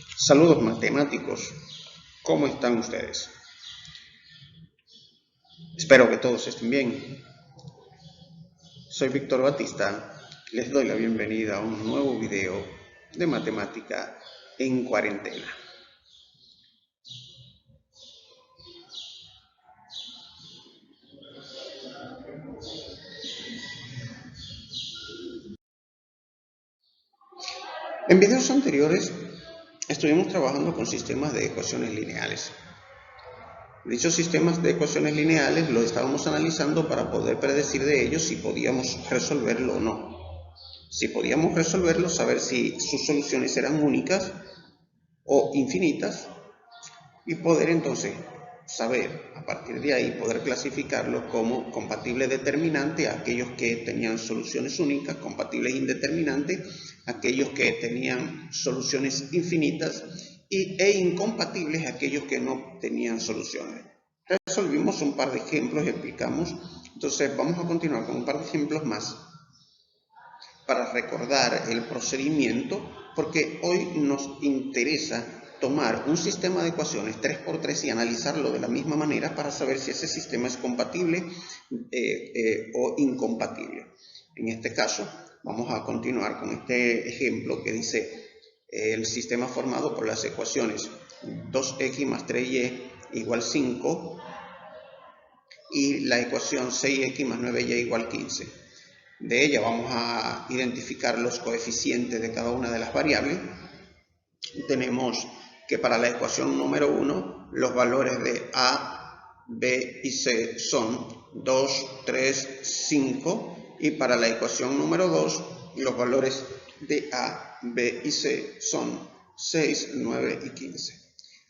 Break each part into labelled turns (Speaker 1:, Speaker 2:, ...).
Speaker 1: Saludos matemáticos, ¿cómo están ustedes? Espero que todos estén bien. Soy Víctor Batista, les doy la bienvenida a un nuevo video de matemática en cuarentena. En videos anteriores estuvimos trabajando con sistemas de ecuaciones lineales. Dichos sistemas de ecuaciones lineales los estábamos analizando para poder predecir de ellos si podíamos resolverlo o no. Si podíamos resolverlo, saber si sus soluciones eran únicas o infinitas y poder entonces saber, a partir de ahí, poder clasificarlos como compatible determinante a aquellos que tenían soluciones únicas, compatibles indeterminantes a aquellos que tenían soluciones infinitas e incompatibles a aquellos que no tenían soluciones. Resolvimos un par de ejemplos y explicamos. Entonces vamos a continuar con un par de ejemplos más para recordar el procedimiento, porque hoy nos interesa tomar un sistema de ecuaciones 3×3 y analizarlo de la misma manera para saber si ese sistema es compatible o incompatible. En este caso, vamos a continuar con este ejemplo que dice el sistema formado por las ecuaciones 2x más 3y igual 5 y la ecuación 6x más 9y igual 15. De ella vamos a identificar los coeficientes de cada una de las variables. Tenemos que para la ecuación número 1 los valores de A, B y C son 2, 3, 5 y para la ecuación número 2 los valores de A, B y C son 6, 9 y 15.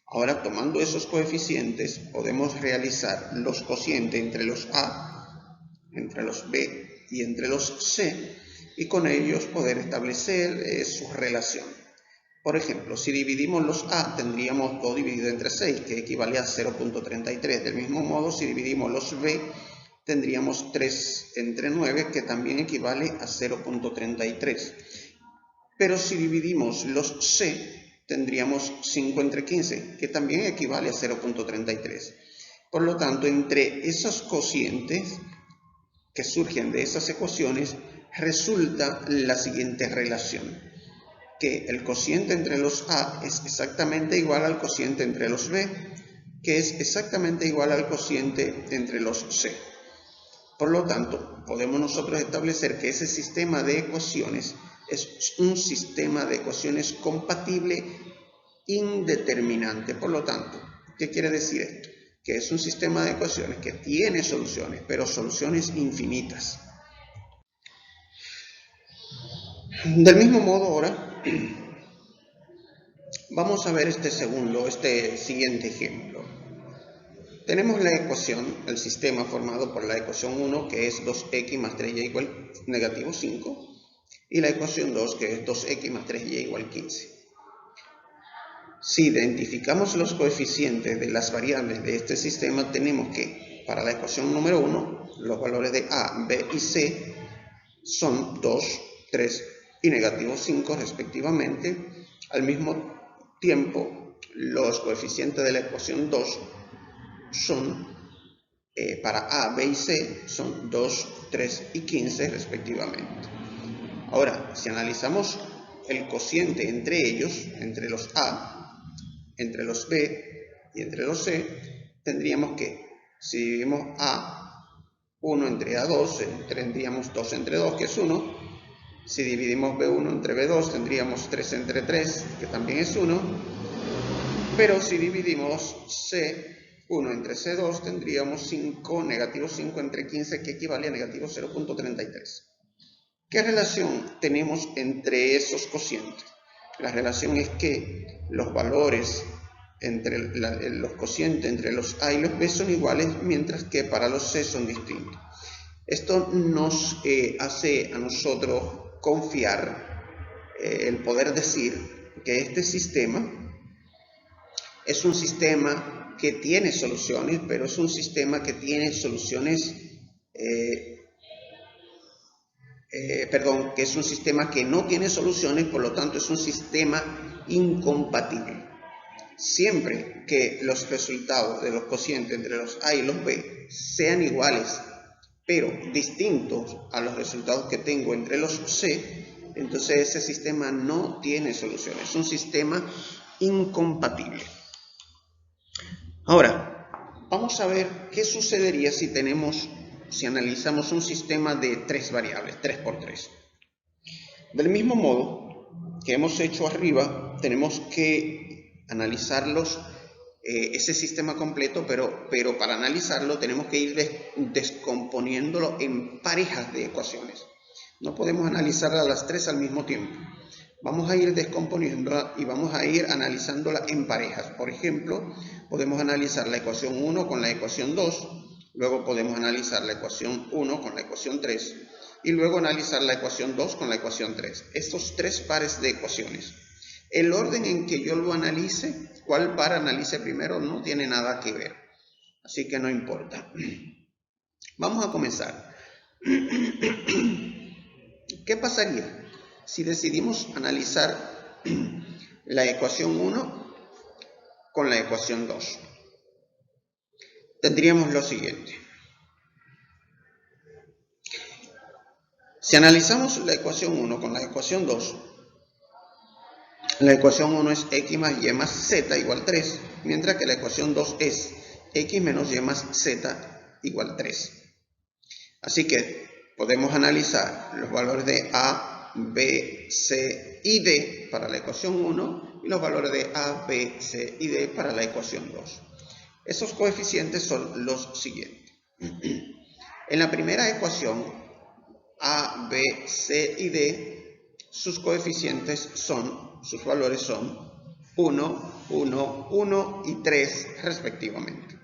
Speaker 1: Ahora, tomando esos coeficientes, podemos realizar los cocientes entre los A, entre los B y entre los C, y con ellos poder establecer su relación. Por ejemplo, si dividimos los A, tendríamos 2 dividido entre 6, que equivale a 0.33. Del mismo modo, si dividimos los B, tendríamos 3 entre 9, que también equivale a 0.33. Pero si dividimos los C, tendríamos 5 entre 15, que también equivale a 0.33. Por lo tanto, entre esos cocientes que surgen de esas ecuaciones, resulta la siguiente relación, que el cociente entre los A es exactamente igual al cociente entre los B, que es exactamente igual al cociente entre los C. Por lo tanto, podemos nosotros establecer que ese sistema de ecuaciones es un sistema de ecuaciones compatible indeterminante. Por lo tanto, ¿qué quiere decir esto? Que es un sistema de ecuaciones que tiene soluciones, pero soluciones infinitas. Del mismo modo, ahora vamos a ver este siguiente ejemplo. Tenemos la ecuación, el sistema formado por la ecuación 1, que es 2x más 3y igual negativo 5, y la ecuación 2, que es 2x más 3y igual 15. Si identificamos los coeficientes de las variables de este sistema, tenemos que, para la ecuación número 1, los valores de A, B y C son 2, 3 y negativo 5 respectivamente. Al mismo tiempo, los coeficientes de la ecuación 2 son, para A, B y C, son 2, 3 y 15 respectivamente. Ahora, si analizamos el cociente entre ellos, entre los A, entre los B y entre los C, tendríamos que, si dividimos A 1 entre A2, tendríamos 2 entre 2, que es 1. Si dividimos B1 entre B2, tendríamos 3 entre 3, que también es 1. Pero si dividimos C1 entre C2, tendríamos 5, negativo 5 entre 15, que equivale a negativo 0.33. ¿Qué relación tenemos entre esos cocientes? La relación es que los valores entre los cocientes entre los A y los B son iguales, mientras que para los C son distintos. Esto nos hace a nosotros confiar el poder decir que este sistema es un sistema que tiene soluciones, pero es un sistema que tiene soluciones, que es un sistema que no tiene soluciones, por lo tanto es un sistema incompatible. Siempre que los resultados de los cocientes entre los A y los B sean iguales, pero distintos a los resultados que tengo entre los C, entonces ese sistema no tiene solución, es un sistema incompatible. Ahora, vamos a ver qué sucedería si analizamos un sistema de 3 variables, 3×3. Del mismo modo que hemos hecho arriba, tenemos que analizarlos, ese sistema completo, pero para analizarlo tenemos que ir descomponiéndolo en parejas de ecuaciones. No podemos analizar a las 3 al mismo tiempo. Vamos a ir descomponiéndola y vamos a ir analizándola en parejas. Por ejemplo, podemos analizar la ecuación 1 con la ecuación 2, luego podemos analizar la ecuación 1 con la ecuación 3 y luego analizar la ecuación 2 con la ecuación 3. Estos 3 pares de ecuaciones. El orden en que yo lo analice, cuál par analice primero, no tiene nada que ver. Así que no importa. Vamos a comenzar. ¿Qué pasaría si decidimos analizar la ecuación 1 con la ecuación 2? Tendríamos lo siguiente. Si analizamos la ecuación 1 con la ecuación 2, la ecuación 1 es x más y más z igual 3, mientras que la ecuación 2 es x menos y más z igual 3. Así que podemos analizar los valores de a, b, c y d para la ecuación 1 y los valores de a, b, c y d para la ecuación 2. Esos coeficientes son los siguientes. En la primera ecuación, a, b, c y d, sus coeficientes sus valores son 1, 1, 1 y 3 respectivamente.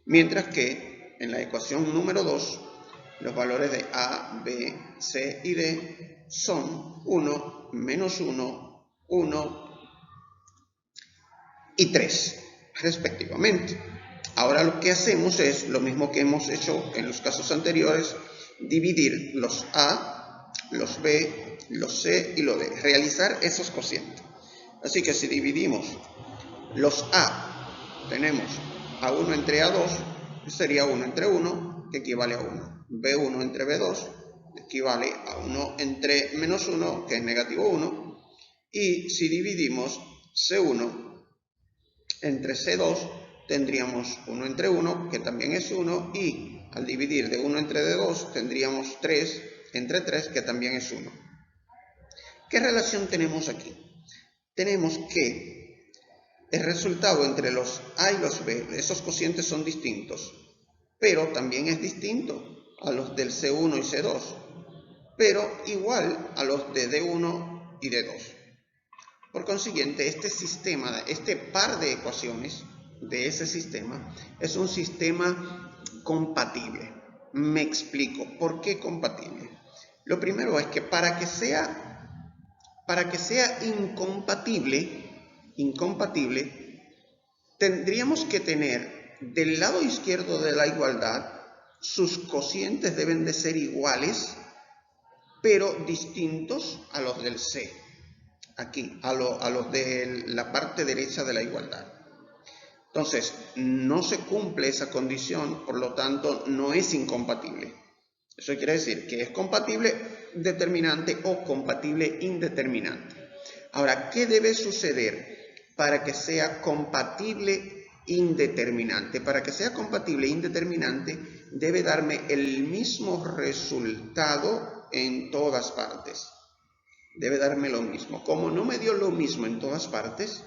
Speaker 1: Mientras que en la ecuación número 2, los valores de a, b, c y d son 1, menos 1, 1 y 3 respectivamente. Ahora lo que hacemos es lo mismo que hemos hecho en los casos anteriores, dividir los a, los b, los c y los d, realizar esos cocientes. Así que si dividimos los a, tenemos a1 entre a2, sería 1 entre 1, que equivale a 1. b1 entre b2 equivale a 1 entre menos 1, que es negativo 1. Y si dividimos c1 entre c2, tendríamos 1 entre 1, que también es 1, y al dividir de 1 entre d2, tendríamos 3 entre 3, que también es 1. ¿Qué relación tenemos aquí? Tenemos que el resultado entre los a y los b, esos cocientes son distintos, pero también es distinto a los del c1 y c2, pero igual a los de d1 y d2. Por consiguiente, este par de ecuaciones de ese sistema es un sistema compatible. Me explico. ¿Por qué compatible? Lo primero es que para que sea incompatible, tendríamos que tener del lado izquierdo de la igualdad, sus cocientes deben de ser iguales, pero distintos a los del C. Aquí, a los de la parte derecha de la igualdad. Entonces, no se cumple esa condición, por lo tanto, no es incompatible. Eso quiere decir que es compatible determinante o compatible indeterminante. Ahora, ¿qué debe suceder para que sea compatible indeterminante? Para que sea compatible indeterminante, debe darme el mismo resultado en todas partes. Debe darme lo mismo. Como no me dio lo mismo en todas partes,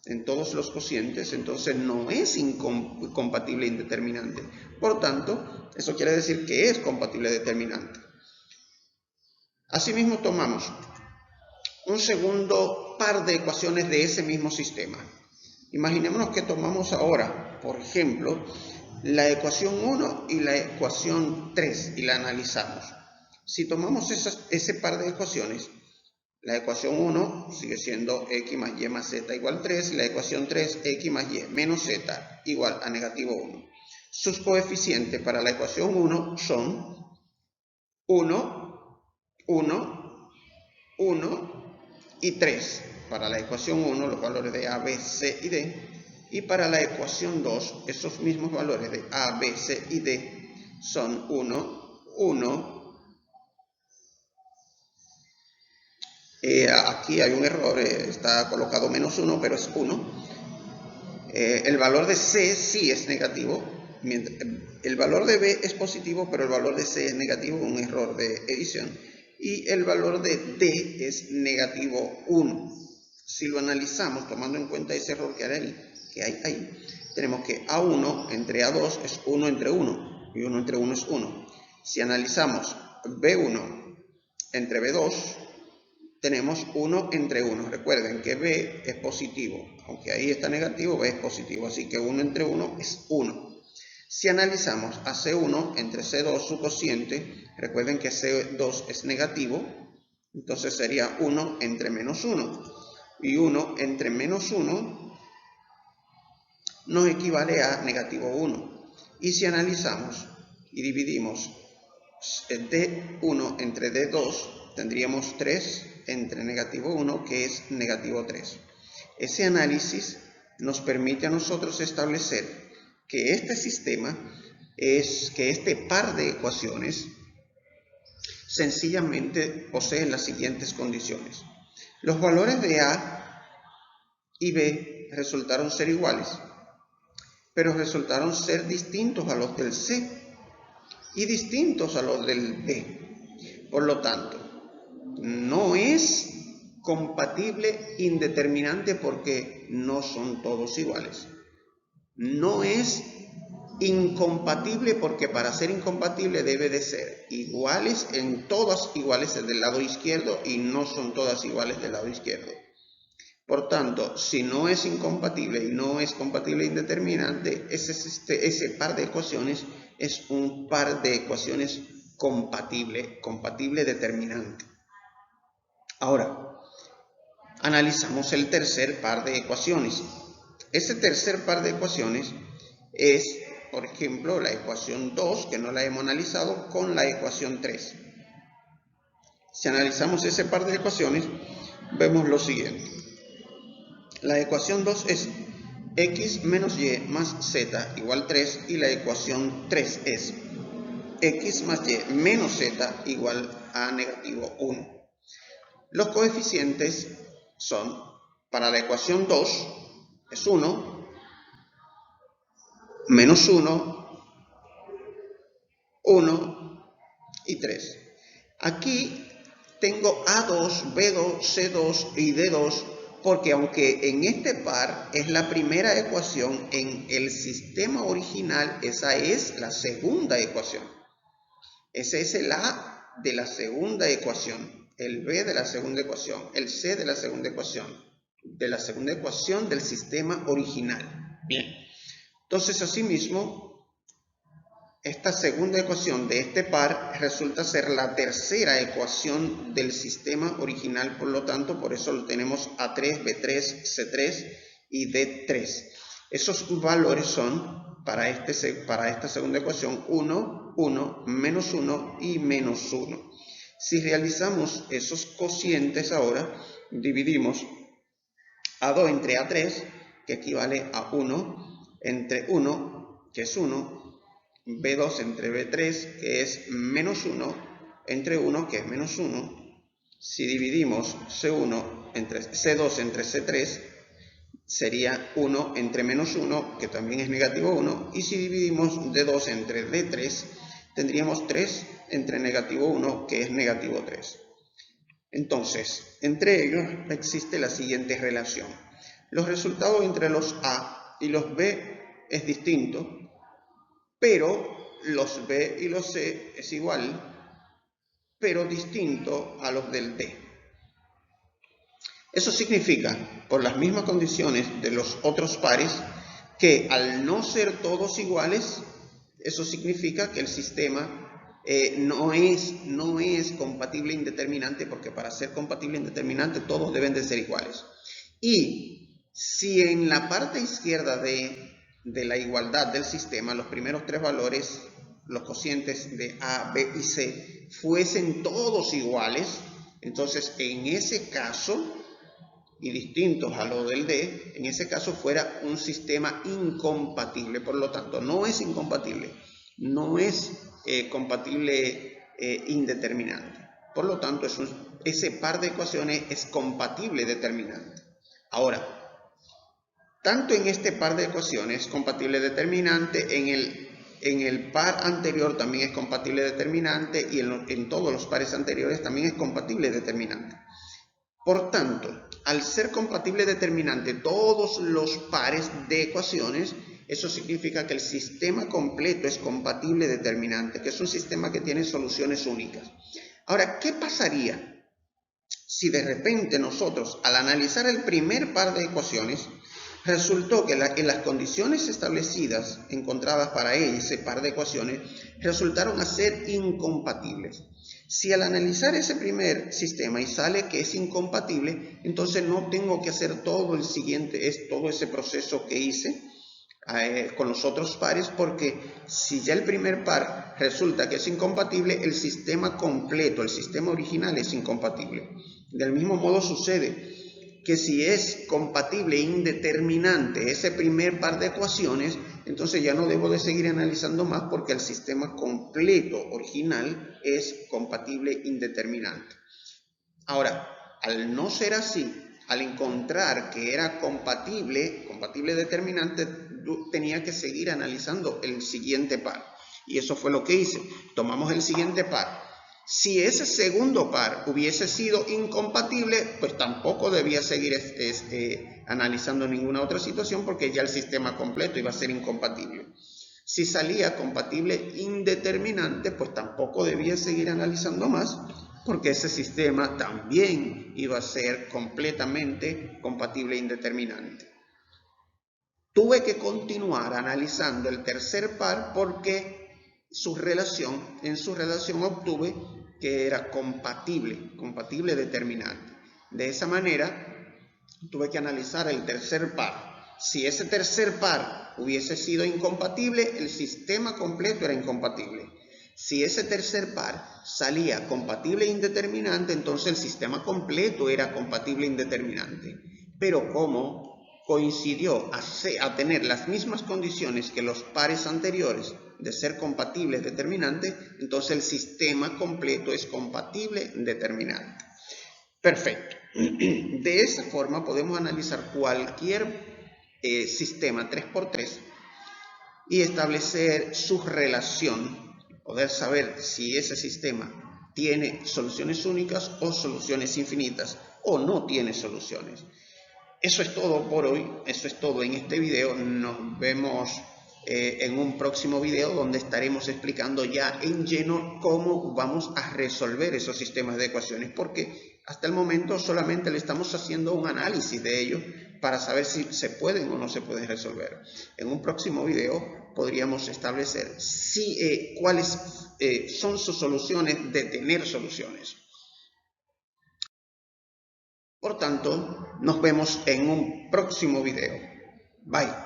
Speaker 1: en todos los cocientes, entonces no es incompatible indeterminante. Por tanto, eso quiere decir que es compatible determinante. Asimismo, tomamos un segundo par de ecuaciones de ese mismo sistema. Imaginémonos que tomamos ahora, por ejemplo, la ecuación 1 y la ecuación 3 y la analizamos. Si tomamos ese par de ecuaciones, la ecuación 1 sigue siendo x más y más z igual 3, y la ecuación 3, x más y menos z igual a negativo 1. Sus coeficientes para la ecuación 1 son 1, 1, 1 y 3. para la ecuación 1 los valores de A, B, C y D, y para la ecuación 2 esos mismos valores de A, B, C y D son 1, 1. Aquí hay un error, está colocado -1, pero es 1. El valor de C sí es negativo, el valor de B es positivo, pero el valor de C es negativo, un error de edición. Y el valor de D es negativo 1. Si lo analizamos tomando en cuenta ese error que hay ahí, tenemos que A1 entre A2 es 1 entre 1, y 1 entre 1 es 1. Si analizamos B1 entre B2, tenemos 1 entre 1. Recuerden que B es positivo, aunque ahí está negativo, B es positivo, así que 1 entre 1 es 1. Si analizamos a C1 entre C2, su cociente, recuerden que C2 es negativo, entonces sería 1 entre -1. Y 1 entre -1 nos equivale a -1. Y si analizamos y dividimos D1 entre D2, tendríamos 3 entre -1, que es -3. Ese análisis nos permite a nosotros establecer que este sistema que este par de ecuaciones sencillamente poseen las siguientes condiciones. Los valores de A y B resultaron ser iguales, pero resultaron ser distintos a los del C y distintos a los del B. Por lo tanto, no es compatible indeterminante porque no son todos iguales. No es incompatible porque para ser incompatible debe de ser iguales en todas iguales del lado izquierdo y no son todas iguales del lado izquierdo. Por tanto, si no es incompatible y no es compatible indeterminante, ese par de ecuaciones es un par de ecuaciones compatible determinante. Ahora, analizamos el tercer par de ecuaciones. Ese tercer par de ecuaciones es, por ejemplo, la ecuación 2, que no la hemos analizado, con la ecuación 3. Si analizamos ese par de ecuaciones, vemos lo siguiente. La ecuación 2 es x menos y más z igual 3, y la ecuación 3 es x más y menos z igual a -1. Los coeficientes son, para la ecuación 2, es 1, menos 1, 1 y 3. Aquí tengo A2, B2, C2 y D2, porque aunque en este par es la primera ecuación, en el sistema original esa es la segunda ecuación. Ese es el A de la segunda ecuación, el B de la segunda ecuación, el C de la segunda ecuación del sistema original. Bien, entonces asimismo, esta segunda ecuación de este par resulta ser la tercera ecuación del sistema original, por lo tanto, por eso lo tenemos A3, B3, C3 y D3. Esos valores son, para esta segunda ecuación, 1, 1, menos 1 y menos 1. Si realizamos esos cocientes ahora, dividimos A2 entre A3, que equivale a 1, entre 1, que es 1, B2 entre B3, que es menos 1, entre 1, que es menos 1. Si dividimos C2 entre C3, sería 1 entre menos 1, que también es negativo 1. Y si dividimos D2 entre D3, tendríamos 3 entre negativo 1, que es negativo 3. Entonces, entre ellos existe la siguiente relación. Los resultados entre los A y los B es distinto, pero los B y los C es igual, pero distinto a los del D. Eso significa, por las mismas condiciones de los otros pares, que al no ser todos iguales, eso significa que el sistema no es compatible indeterminante, porque para ser compatible indeterminante todos deben de ser iguales. Y si en la parte izquierda de la igualdad del sistema, los primeros tres valores, los cocientes de A, B y C, fuesen todos iguales, entonces en ese caso y distintos a lo del D, en ese caso fuera un sistema incompatible. Por lo tanto, no es incompatible, no es compatible indeterminante. Por lo tanto, ese par de ecuaciones es compatible determinante. Ahora, tanto en este par de ecuaciones compatible determinante, en el par anterior también es compatible determinante y en todos los pares anteriores también es compatible determinante. Por tanto, al ser compatible determinante todos los pares de ecuaciones, eso significa que el sistema completo es compatible determinante, que es un sistema que tiene soluciones únicas. Ahora, ¿qué pasaría si de repente nosotros, al analizar el primer par de ecuaciones, resultó que en las condiciones establecidas, encontradas para ese par de ecuaciones, resultaron a ser incompatibles? Si al analizar ese primer sistema y sale que es incompatible, entonces no tengo que hacer todo ese proceso que hice con los otros pares, porque si ya el primer par resulta que es incompatible, el sistema completo, el sistema original es incompatible. Del mismo modo sucede que si es compatible indeterminante ese primer par de ecuaciones, entonces ya no debo de seguir analizando más porque el sistema completo original es compatible indeterminante. Ahora, al no ser así, al encontrar que era compatible determinante, tenía que seguir analizando el siguiente par. Y eso fue lo que hice. Tomamos el siguiente par. Si ese segundo par hubiese sido incompatible, pues tampoco debía seguir analizando ninguna otra situación porque ya el sistema completo iba a ser incompatible. Si salía compatible indeterminante, pues tampoco debía seguir analizando más porque ese sistema también iba a ser completamente compatible indeterminante. Tuve que continuar analizando el tercer par porque en su relación obtuve que era compatible determinante. De esa manera, tuve que analizar el tercer par. Si ese tercer par hubiese sido incompatible, el sistema completo era incompatible. Si ese tercer par salía compatible indeterminante, entonces el sistema completo era compatible indeterminante. Pero como coincidió a tener las mismas condiciones que los pares anteriores de ser compatibles determinantes, entonces el sistema completo es compatible determinante. Perfecto. De esa forma podemos analizar cualquier sistema 3×3 y establecer su relación, poder saber si ese sistema tiene soluciones únicas o soluciones infinitas o no tiene soluciones. Eso es todo por hoy, eso es todo en este video. Nos vemos en un próximo video donde estaremos explicando ya en lleno cómo vamos a resolver esos sistemas de ecuaciones, porque hasta el momento solamente le estamos haciendo un análisis de ellos para saber si se pueden o no se pueden resolver. En un próximo video podríamos establecer cuáles son sus soluciones de tener soluciones. Por tanto, nos vemos en un próximo video. Bye.